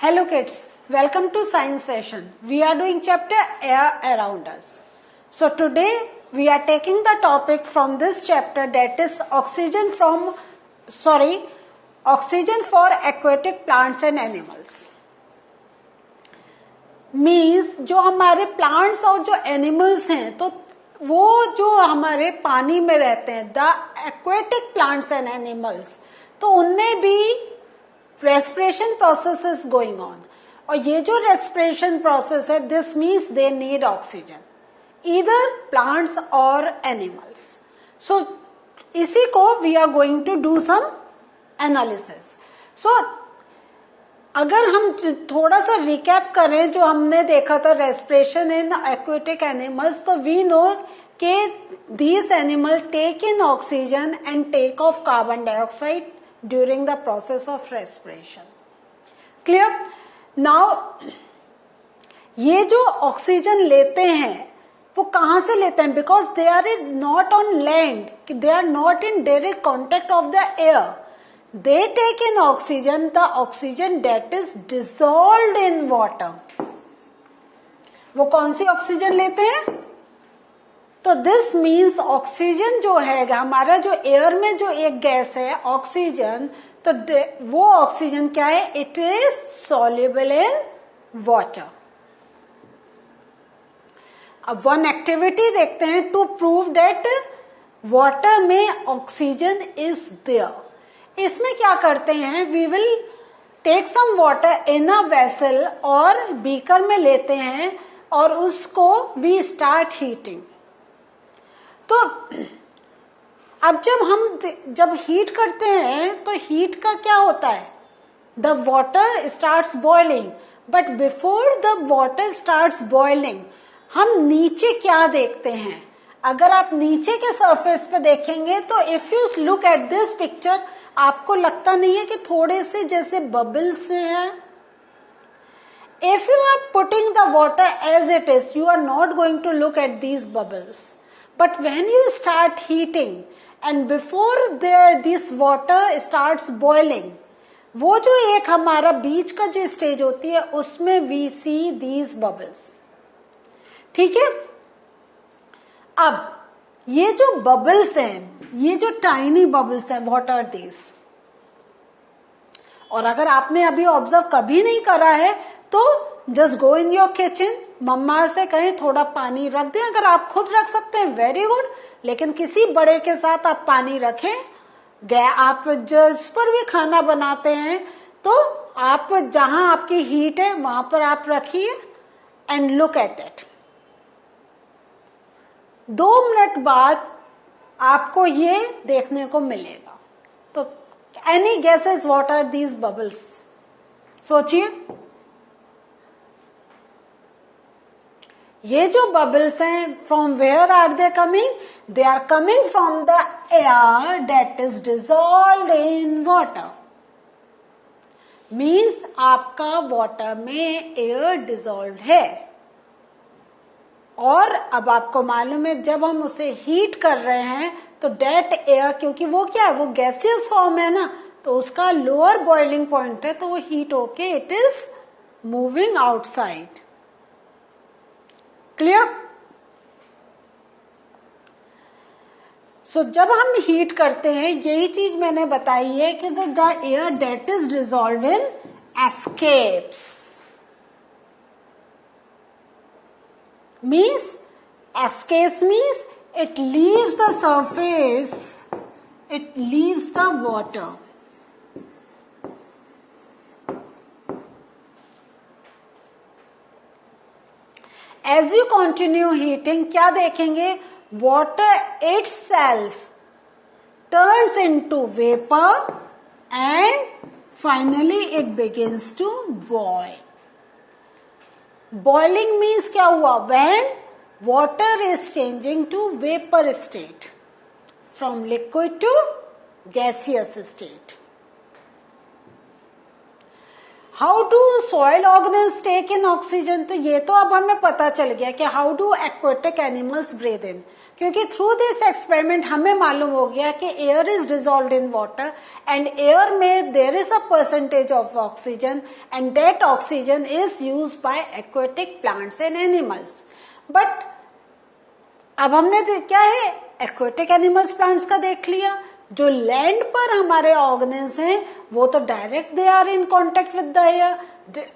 Hello kids, welcome to science session. We are doing chapter air around us. So today we are taking the topic from this chapter, that is oxygen for aquatic plants and animals. Means जो हमारे plants और जो animals हैं तो वो जो हमारे पानी में रहते हैं, the aquatic plants and animals, तो उनमें भी respiration process is going on. और ये जो respiration process है, this means they need oxygen, either plants or animals. So इसी को we are going to do some analysis. So अगर हम थोड़ा सा रिकैप करें जो हमने देखा था रेस्पिरेशन इन एक्वेटिक एनिमल्स, तो वी नो कि these animal take in oxygen and take off carbon dioxide during the process of respiration. Clear? Now ये जो ऑक्सीजन लेते हैं वो कहां से लेते हैं? Because they are not on land, they are not in direct contact of the air. They take in oxygen, the oxygen that is dissolved in water. वो कौन सी ऑक्सीजन लेते हैं? तो this means ऑक्सीजन जो है हमारा, जो एयर में जो एक गैस है ऑक्सीजन, तो वो ऑक्सीजन क्या है? It is soluble in water. अब वन एक्टिविटी देखते हैं टू प्रूव डेट वाटर में ऑक्सीजन इज देयर. इसमें क्या करते हैं? We will take some water in a vessel और बीकर में लेते हैं और उसको वी स्टार्ट हीटिंग. तो अब जब हीट करते हैं तो हीट का क्या होता है? The water starts boiling, but before the water starts boiling हम नीचे क्या देखते हैं? अगर आप नीचे के सरफेस पे देखेंगे तो if you look at this picture, आपको लगता नहीं है कि थोड़े से जैसे बबल्स हैं? If you are putting the water as it is, you are not going to look at these bubbles. But when you start heating and before this water starts boiling, वो जो एक हमारा बीच का जो स्टेज होती है उसमें वी सी दीज बबल्स. ठीक है? अब ये जो बबल्स हैं, ये जो टाइनी बबल्स हैं, व्हाट आर दीज? और अगर आपने अभी ऑब्जर्व कभी नहीं करा है तो just go in your kitchen, मम्मा से कहें थोड़ा पानी रख दें. अगर आप खुद रख सकते हैं वेरी गुड, लेकिन किसी बड़े के साथ आप पानी रखें. आप जिस पर भी खाना बनाते हैं तो आप जहां आपकी हीट है वहां पर आप रखिए and look at it. 2 minute बाद आपको ये देखने को मिलेगा. तो any guesses what are these bubbles? सोचिए. ये जो बबल्स हैं, from where are they coming? They are coming from the air that is dissolved in water. Means आपका वाटर में एयर डिजॉल्व्ड है. और अब आपको मालूम है जब हम उसे हीट कर रहे हैं तो डेट एयर, क्योंकि वो क्या है, वो गैसियस फॉर्म है ना, तो उसका लोअर बॉइलिंग पॉइंट है, तो वो हीट होके it is moving outside. Clear? So जब हम हीट करते हैं, यही चीज मैंने बताई है कि the air that is dissolve in escapes. Means escapes means it leaves the surface, it leaves the water. As you continue heating, क्या देखेंगे? Water itself turns into vapor and finally it begins to boil. Boiling means क्या हुआ? When water is changing to vapor state, from liquid to gaseous state. How do soil organism take in oxygen, तो ये तो अब हमें पता चल गया कि how do aquatic animals breathe in, क्योंकि थ्रू दिस एक्सपेरिमेंट हमें मालूम हो गया कि air is dissolved in water and air में there is a percentage of oxygen and that oxygen is used by aquatic plants and animals. But अब हमने क्या है, एक्वेटिक एनिमल्स प्लांट्स का देख लिया। जो लैंड पर हमारे ऑर्गेनिज्म हैं वो तो direct they are in contact with the air,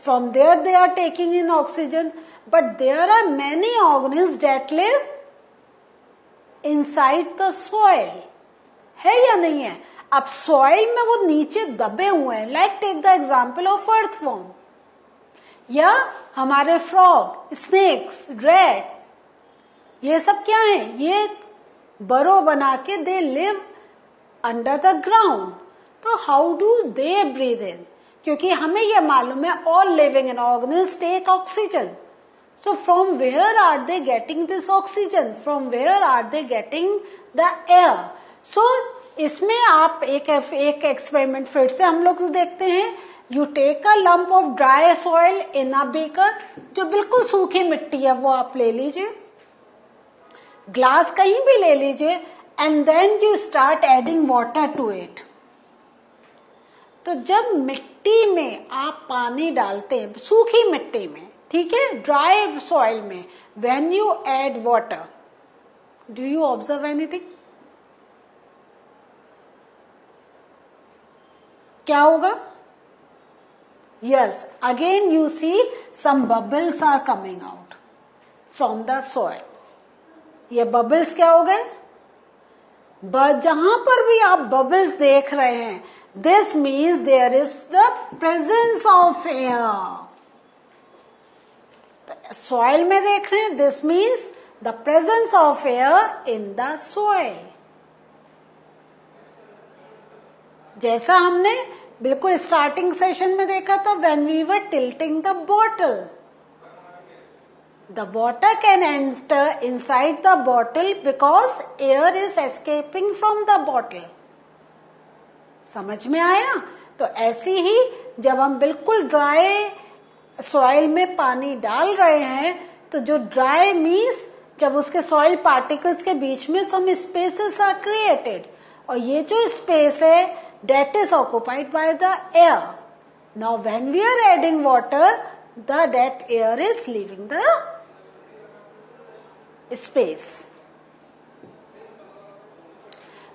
from there they are taking in oxygen, but there are many organism that live inside the soil, है या नहीं है। अब सॉइल में वो नीचे दबे हुए हैं, like take the example of earthworm, या हमारे फ्रॉग, स्नेक्स, रैट, ये सब क्या है, ये बरो बना के they live under the ground. तो how do they breathe in, क्योंकि हमें ये मालूम है all living in organism take oxygen, so from where are they getting this oxygen, from where are they getting the air, so इसमें आप एक experiment फिर से हम लोग देखते हैं। You take a lump of dry soil in a beaker, जो बिल्कुल सूखी मिट्टी है वो आप ले लीजिए, ग्लास कहीं भी ले लीजिए, and then you start adding water to it. तो जब मिट्टी में आप पानी डालते हैं, सूखी मिट्टी में, ठीक है, ड्राई सॉइल में, when you add water, do you observe anything, क्या होगा? Yes, again you see some bubbles are coming out from the soil. ये बबल्स क्या हो गए? जहां पर भी आप बबल्स देख रहे हैं, this means there is the presence of air. Soil में देख रहे हैं, this means the presence of air in the soil. जैसा हमने बिल्कुल स्टार्टिंग सेशन में देखा था, when we were tilting the bottle, the water can enter inside the bottle because air is escaping from the bottle। समझ में आया? तो ऐसी ही जब हम बिल्कुल ड्राई सॉइल में पानी डाल रहे हैं, तो जो ड्राई मीन्स जब उसके सॉइल पार्टिकल्स के बीच में सम स्पेसेस आर क्रिएटेड, और ये जो स्पेस है that is occupied by the air. Now when we are adding water, that air is leaving the space.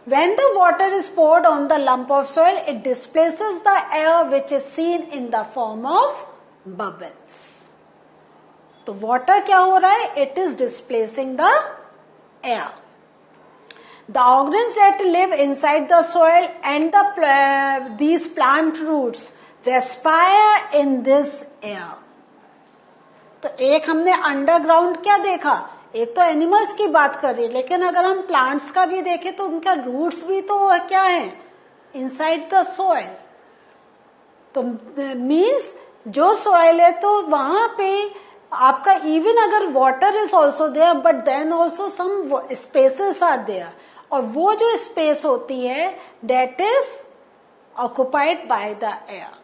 When the water is poured on the lump of soil, it displaces the air which is seen in the form of bubbles. तो water क्या हो रहा है? It is displacing the air. The organisms that live inside the soil and these plant roots respire in this air. तो एक हमने underground क्या देखा, एक तो एनिमल्स की बात कर रही है, लेकिन अगर हम प्लांट्स का भी देखें तो उनका रूट्स भी तो क्या है, इनसाइड द सॉइल। तो मीन्स जो सॉइल है तो वहां पे आपका इवन अगर water is also there, but then also some spaces are there, और वो जो स्पेस होती है that is occupied by the air.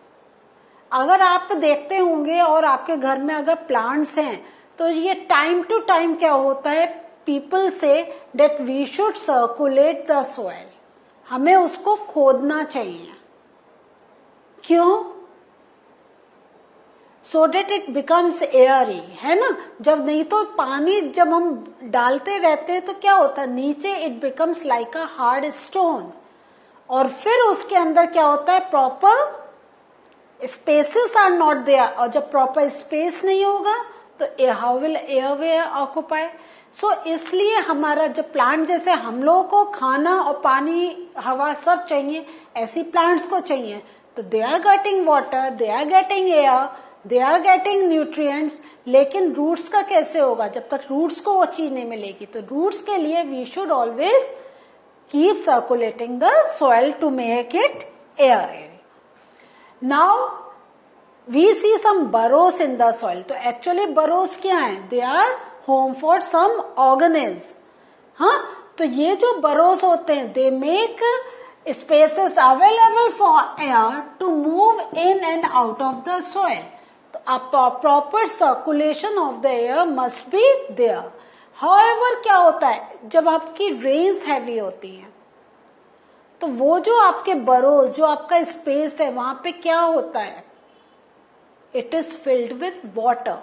अगर आप देखते होंगे और आपके घर में अगर प्लांट्स हैं, तो ये टाइम टू टाइम क्या होता है, पीपल से that we should circulate the soil, हमें उसको खोदना चाहिए। क्यों? So that it becomes airy, है ना। जब नहीं तो पानी जब हम डालते रहते हैं तो क्या होता है, नीचे it becomes like a hard stone, और फिर उसके अंदर क्या होता है, proper spaces are not there, और जब प्रॉपर स्पेस नहीं होगा तो how will air way occupy. So इसलिए हमारा जब प्लांट, जैसे हम लोगों को खाना और पानी, हवा सब चाहिए, ऐसी प्लांट्स को चाहिए, तो they are getting water, they are getting air, they are getting nutrients, लेकिन रूट्स का कैसे होगा, जब तक रूट्स को वो चीज नहीं मिलेगी। तो रूट्स के लिए we should always keep circulating the soil to make it air. Now we see some burrows in the soil। तो एक्चुअली burrows क्या है, they are home for some organism. हाँ, तो ये जो burrows होते हैं, they make space is available for air to move in and out of the soil. तो a proper circulation of the air must be there. However, क्या होता है जब आपकी रेन्स हैवी होती हैं तो वो जो आपके बरोज, जो आपका स्पेस है, वहां पे क्या होता है, it is filled with water.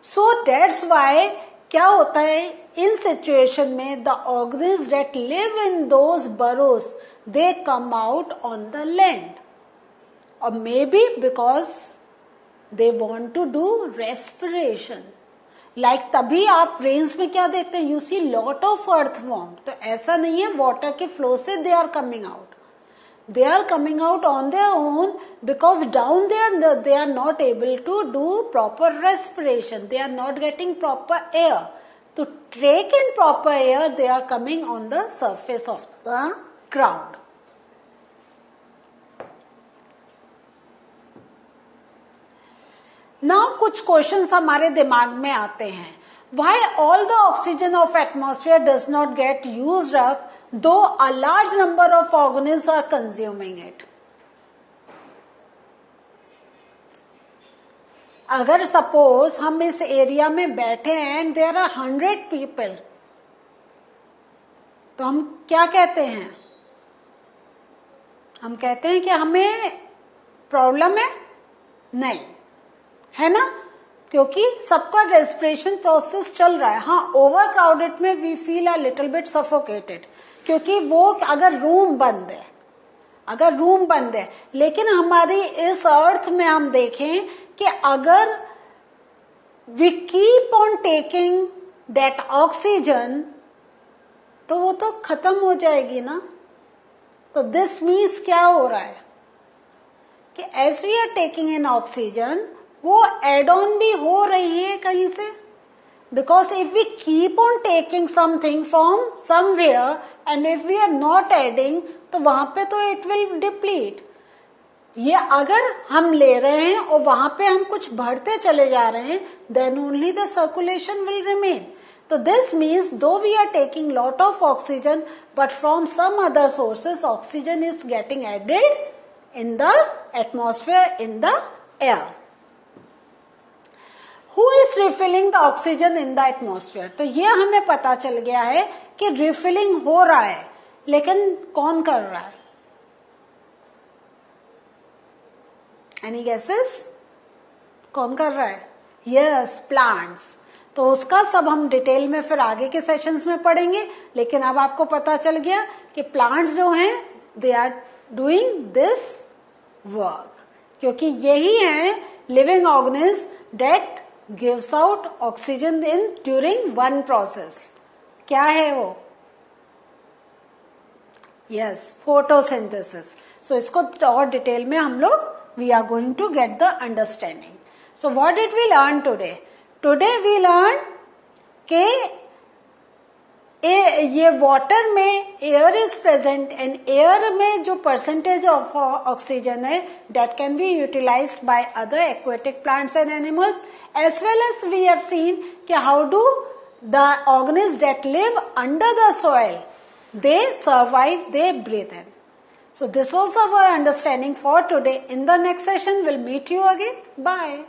So that's why क्या होता है इन सिचुएशन में the organism that live in those burrows they come out on the land, और maybe because they want to do respiration. Like तभी आप rains में क्या देखते हैं, you see lot of earthworm. तो ऐसा नहीं है वाटर के फ्लो से they are coming out. They are coming out on their own because down there they are not able to do proper respiration. They are not getting proper air. To take in proper air, they are coming on the surface of the ground. Now कुछ questions हमारे दिमाग में आते हैं. Why all the oxygen of atmosphere does not get used up though a large number of organisms are consuming it? अगर suppose हम इस area में बैठे हैं एंड देयर आर 100 पीपल, तो हम क्या कहते हैं, हम कहते हैं कि हमें प्रॉब्लम है, नहीं है ना, क्योंकि सबका रेस्पिरेशन प्रोसेस चल रहा है. हाँ, ओवर क्राउडेड में we feel a little bit suffocated, क्योंकि वो अगर रूम बंद है, लेकिन हमारी इस अर्थ में हम देखें कि अगर we keep on taking that oxygen तो वो तो खत्म हो जाएगी ना. तो दिस मीन्स क्या हो रहा है कि as we are taking in oxygen वो एड ऑन भी हो रही है कहीं से, because if we keep on taking something from somewhere and if we are not adding तो वहां पे तो इट विल डिप्लीट. ये अगर हम ले रहे हैं और वहां पे हम कुछ भरते चले जा रहे हैं, then only the circulation will remain. तो this means though we are taking lot of oxygen but from some other sources oxygen is getting added in the atmosphere, in the air. Who is refilling the oxygen in the atmosphere? तो ये हमें पता चल गया है कि refilling हो रहा है, लेकिन कौन कर रहा है? Any guesses? कौन कर रहा है? Yes, plants. तो उसका सब हम डिटेल में फिर आगे के सेशंस में पढ़ेंगे, लेकिन अब आपको पता चल गया कि प्लांट्स जो हैं they are doing this work, क्योंकि यही है living organism that gives out oxygen in during one process. क्या है वो? Yes, photosynthesis. So इसको और डिटेल में हम लोग we are going to get the understanding. So what did we learn today? Today we learned के ये वाटर में air is present and air में जो परसेंटेज ऑफ ऑक्सीजन है that can be utilised by other aquatic plants and animals, as well as we have seen कि how do the organism that live under the soil they survive, they breathe in. So this was our understanding for today. In the next session we'll meet you again. Bye.